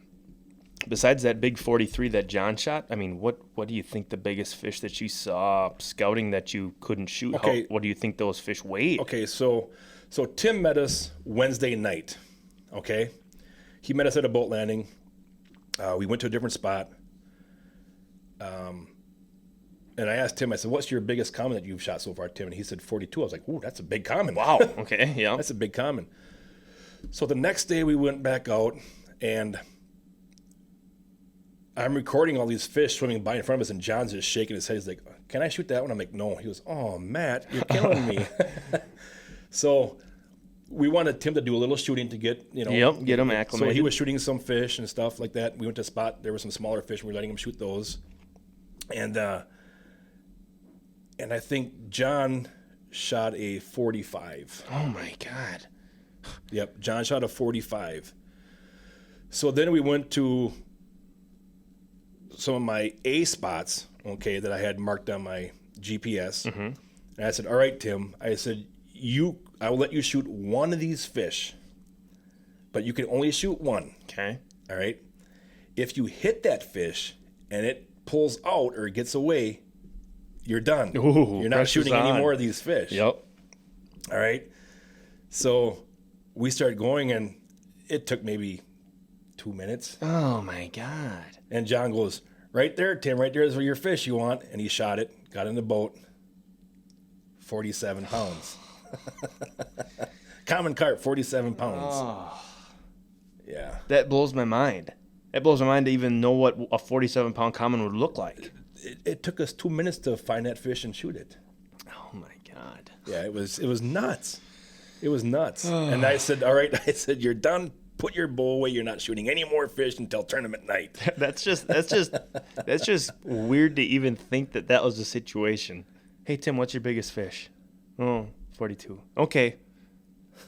besides that big 43 that John shot, I mean, what do you think the biggest fish that you saw scouting that you couldn't shoot? Okay. What do you think those fish weighed? Okay, so Tim met us Wednesday night, okay? He met us at a boat landing. We went to a different spot. And I asked Tim, I said, what's your biggest common that you've shot so far, Tim? And he said 42. I was like, ooh, that's a big common. Wow, okay, yeah. That's a big common. So the next day we went back out, and I'm recording all these fish swimming by in front of us, and John's just shaking his head. He's like, can I shoot that one? I'm like, no. He goes, oh, Matt, you're killing me. So we wanted Tim to do a little shooting to get, get him acclimated. So he was shooting some fish and stuff like that. We went to a spot. There were some smaller fish, and we were letting him shoot those. And I think John shot a 45. Oh, my God. Yep, John shot a 45. So then we went to some of my A spots, okay, that I had marked on my GPS. Mm-hmm. And I said, all right, Tim, I said, I will let you shoot one of these fish, but you can only shoot one. Okay. All right? If you hit that fish and it pulls out or gets away, you're done. Ooh, you're not shooting any more of these fish. Yep. All right? So we started going, and it took maybe 2 minutes. Oh, my God. And John goes, right there, Tim, right there is your fish you want. And he shot it, got in the boat, 47 pounds. Common carp, 47 pounds. Oh. Yeah. That blows my mind. It blows my mind to even know what a 47-pound common would look like. It took us 2 minutes to find that fish and shoot it. Oh, my God. Yeah, it was nuts. It was nuts. And I said, all right, you're done. Put your bow away. You're not shooting any more fish until tournament night. That's just weird to even think that was the situation. Hey, Tim, what's your biggest fish? Oh, 42. Okay.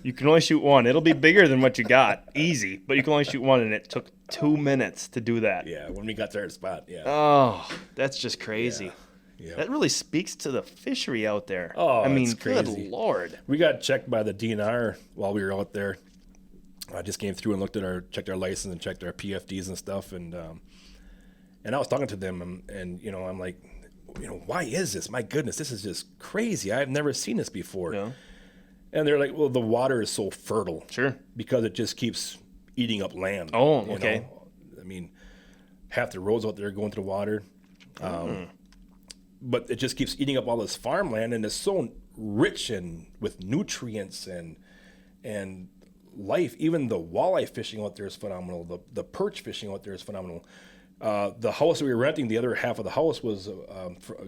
You can only shoot one. It'll be bigger than what you got. Easy. But you can only shoot one, and it took 2 minutes to do that. Yeah, when we got to our spot, yeah. Oh, that's just crazy. Yeah. That really speaks to the fishery out there. Oh, I mean, it's crazy. good Lord. We got checked by the DNR while we were out there. I just came through and checked our license and checked our PFDs and stuff. And I was talking to them, and I'm like, why is this? My goodness, this is just crazy. I've never seen this before. Yeah. And they're like, well, the water is so fertile. Sure. Because it just keeps eating up land. Oh, okay. I mean, half the roads out there going to the water. But it just keeps eating up all this farmland, and it's so rich and with nutrients and life. Even the walleye fishing out there is phenomenal. The perch fishing out there is phenomenal. The house that we were renting, the other half of the house was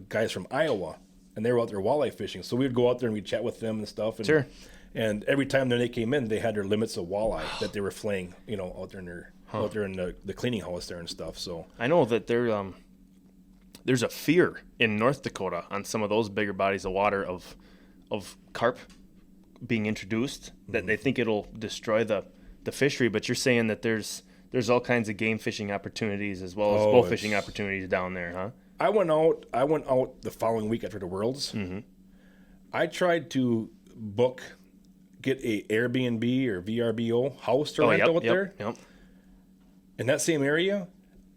guys from Iowa, and they were out there walleye fishing. So we would go out there and we'd chat with them and stuff. And, sure. And every time that they came in, they had their limits of walleye that they were filleting, out there in the cleaning house there and stuff. So I know that there's a fear in North Dakota on some of those bigger bodies of water of carp being introduced, that they think it'll destroy the fishery. But you're saying that there's all kinds of game fishing opportunities as well as bow fishing opportunities down there, huh? I went out the following week after the Worlds. Mm-hmm. I tried to get a Airbnb or VRBO house to rent out there. Yep. In that same area,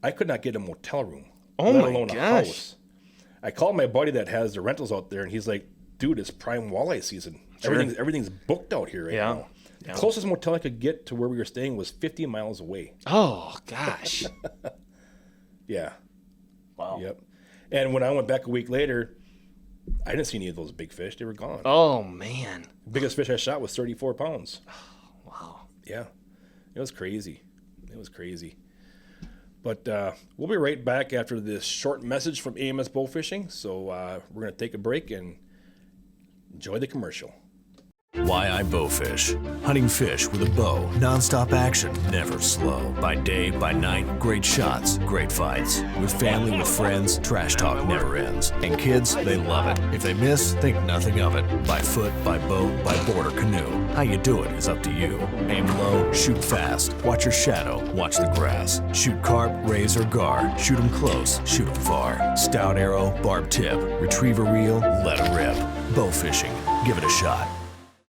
I could not get a motel room. Oh, let my alone gosh. A house. I called my buddy that has the rentals out there, and he's like, dude, it's prime walleye season. Sure. Everything's booked out here right now. The closest motel I could get to where we were staying was 50 miles away. Oh, gosh. Yeah. Wow. Yep. And when I went back a week later, I didn't see any of those big fish. They were gone. Oh, man. The biggest fish I shot was 34 pounds. Wow. Yeah. It was crazy. But we'll be right back after this short message from AMS Bowfishing. So we're going to take a break and enjoy the commercial. Why I Bowfish. Hunting fish with a bow. Non-stop action. Never slow. By day, by night. Great shots. Great fights. With family, with friends. Trash talk never ends. And kids, they love it. If they miss, think nothing of it. By foot, by boat, by board or canoe. How you do it is up to you. Aim low. Shoot fast. Watch your shadow. Watch the grass. Shoot carp, raise, or gar. Shoot them close. Shoot them far. Stout arrow. Barb tip. Retrieve a reel. Let it rip. Bowfishing. Give it a shot.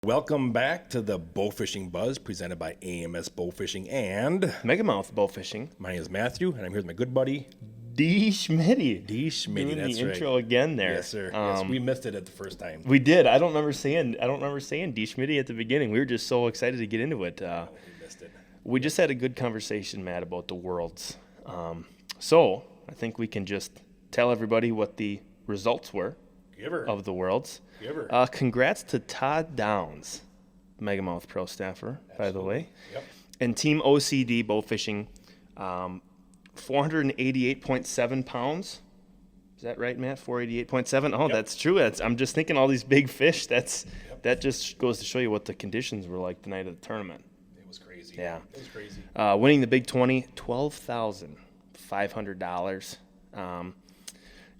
Welcome back to the Bowfishing Buzz, presented by AMS Bowfishing and Megamouth Bowfishing. My name is Matthew, and I'm here with my good buddy D. Schmitty. Doing that's the intro again there. Yes, sir. Yes, we missed it at the first time. We did. I don't remember saying D. Schmitty at the beginning. We were just so excited to get into it. We missed it. We just had a good conversation, Matt, about the Worlds. So I think we can just tell everybody what the results were of the Worlds. Congrats to Todd Downs, Megamouth Pro staffer, by the way. Yep. And Team OCD Bowfishing, 488.7 pounds. Is that right, Matt? 488.7? Oh, That's true. I'm just thinking all these big fish. That just goes to show you what the conditions were like the night of the tournament. It was crazy. Yeah. It was crazy. Winning the Big 20, $12,500.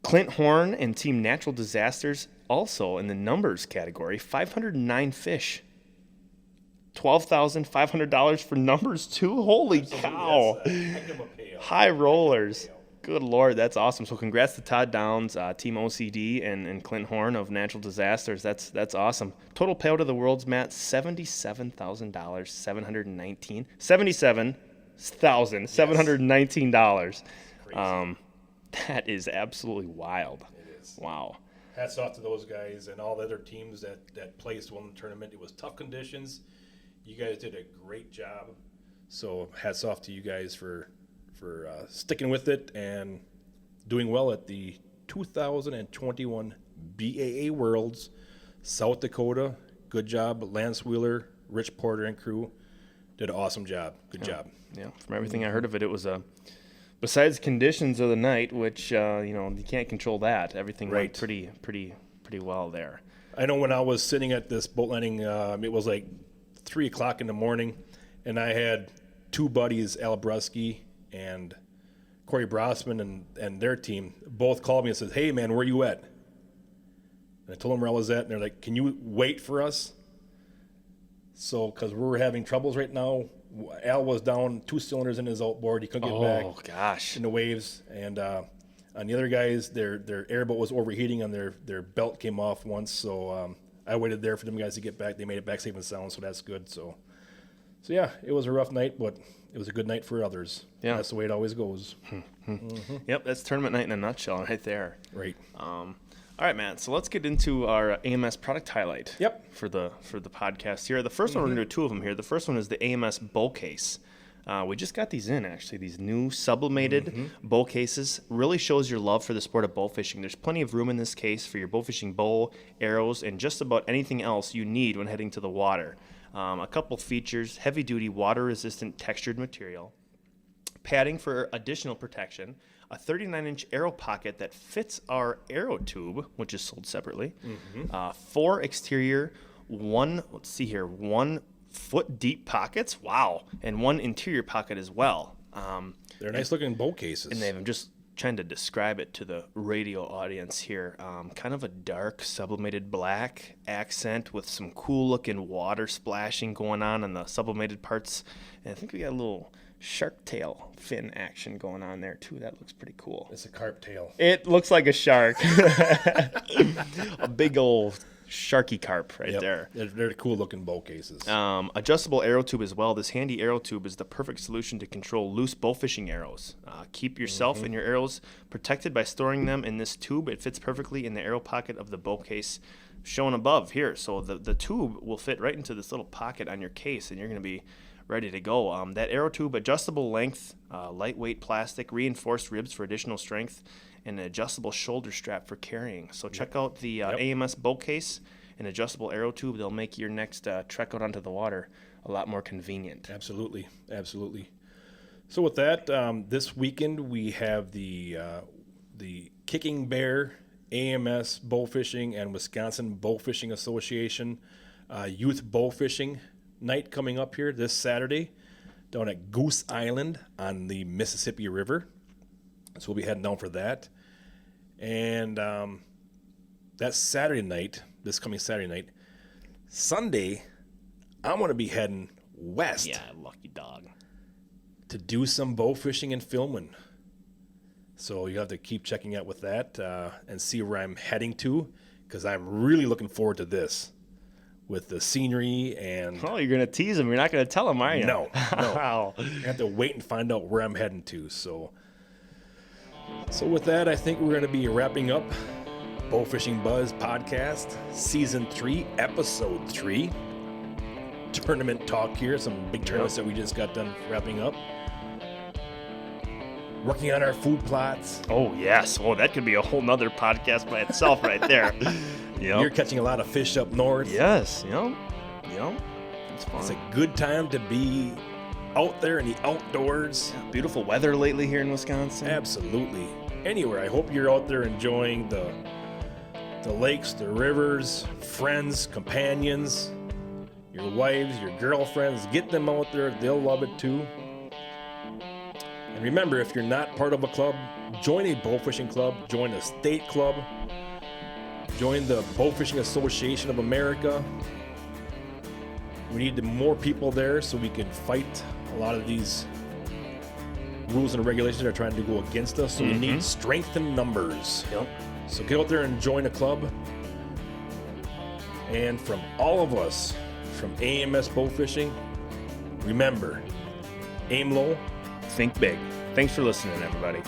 Clint Horn and Team Natural Disasters also in the numbers category, 509 fish. $12,500 for numbers too? Holy cow. High rollers. Good Lord, that's awesome. So congrats to Todd Downs, Team OCD, and Clint Horn of Natural Disasters. That's awesome. Total payout of the Worlds, Matt, $77,719. That is absolutely wild. It is. Wow. Hats off to those guys and all the other teams that placed well in the tournament. It was tough conditions. You guys did a great job. So hats off to you guys for sticking with it and doing well at the 2021 BAA Worlds, South Dakota. Good job, Lance Wheeler, Rich Porter, and crew did an awesome job. Good job. Yeah, from everything I heard of it, it was besides conditions of the night, which you can't control that. Everything went pretty well there. I know when I was sitting at this boat landing, it was like 3 o'clock in the morning, and I had two buddies, Al Brusky and Corey Brossman and their team, both called me and said, "Hey man, where you at?" And I told them where I was at, and they're like, "Can you wait for us?" So, because we're having troubles right now, Al was down 2 cylinders in his outboard. He couldn't get back. Oh, gosh. In the waves. And on the other guys, their airboat was overheating and their belt came off once. So I waited there for them guys to get back. They made it back safe and sound, so that's good. So yeah, it was a rough night, but it was a good night for others. Yeah. That's the way it always goes. Yep, that's tournament night in a nutshell right there. Right. All right, man. So let's get into our AMS product highlight. Yep. For the podcast here. The first one, we're going to do 2 of them here. The first one is the AMS bow case. We just got these in, actually. These new sublimated bow cases. Really shows your love for the sport of bow fishing. There's plenty of room in this case for your bow fishing bow, arrows, and just about anything else you need when heading to the water. A couple features: heavy-duty, water-resistant textured material, padding for additional protection, a 39-inch arrow pocket that fits our arrow tube, which is sold separately, 4 exterior, 1 foot deep pockets, wow, and 1 interior pocket as well. They're nice-looking bow cases. And I'm just trying to describe it to the radio audience here. Kind of a dark sublimated black accent with some cool-looking water splashing going on the sublimated parts. And I think we got a little shark tail fin action going on there too. That looks pretty cool. It's a carp tail. It looks like a shark. A big old sharky carp right there. They're cool looking bow cases. Adjustable arrow tube as well. This handy arrow tube is the perfect solution to control loose bow fishing arrows. Keep yourself and your arrows protected by storing them in this tube. It fits perfectly in the arrow pocket of the bow case shown above here. So the tube will fit right into this little pocket on your case, and you're going to be ready to go. That arrow tube, adjustable length, lightweight plastic, reinforced ribs for additional strength, and an adjustable shoulder strap for carrying. So check out the AMS bow case and adjustable arrow tube. They'll make your next trek out onto the water a lot more convenient. Absolutely. So with that, this weekend we have the Kicking Bear AMS Bowfishing and Wisconsin Bowfishing Association Youth Bowfishing Night coming up here this Saturday down at Goose Island on the Mississippi River. So we'll be heading down for that. And that's Saturday night, this coming Saturday night. Sunday, I'm going to be heading west. Yeah, lucky dog. To do some bow fishing and filming. So you have to keep checking out with that and see where I'm heading to, because I'm really looking forward to this with the scenery and... Oh, you're going to tease them. You're not going to tell them, are you? No. I have to wait and find out where I'm heading to. So with that, I think we're going to be wrapping up Bowfishing Buzz Podcast, Season 3, Episode 3. Tournament talk here, some big tournaments that we just got done wrapping up. Working on our food plots. Oh, yes. Oh, that could be a whole nother podcast by itself right there. Yep. You're catching a lot of fish up north. Yes. Yep. It's fun. It's a good time to be out there in the outdoors. Yeah, beautiful weather lately here in Wisconsin. Absolutely. Anywhere. I hope you're out there enjoying the lakes, the rivers, friends, companions, your wives, your girlfriends. Get them out there. They'll love it too. And remember, if you're not part of a club, join a bowfishing club, join a state club, join the Bowfishing Association of America. We need more people there so we can fight a lot of these rules and regulations that are trying to go against us. So we need strength in numbers. Yep. So get out there and join a club. And from all of us, from AMS Bowfishing, remember, aim low, think big. Thanks for listening, everybody.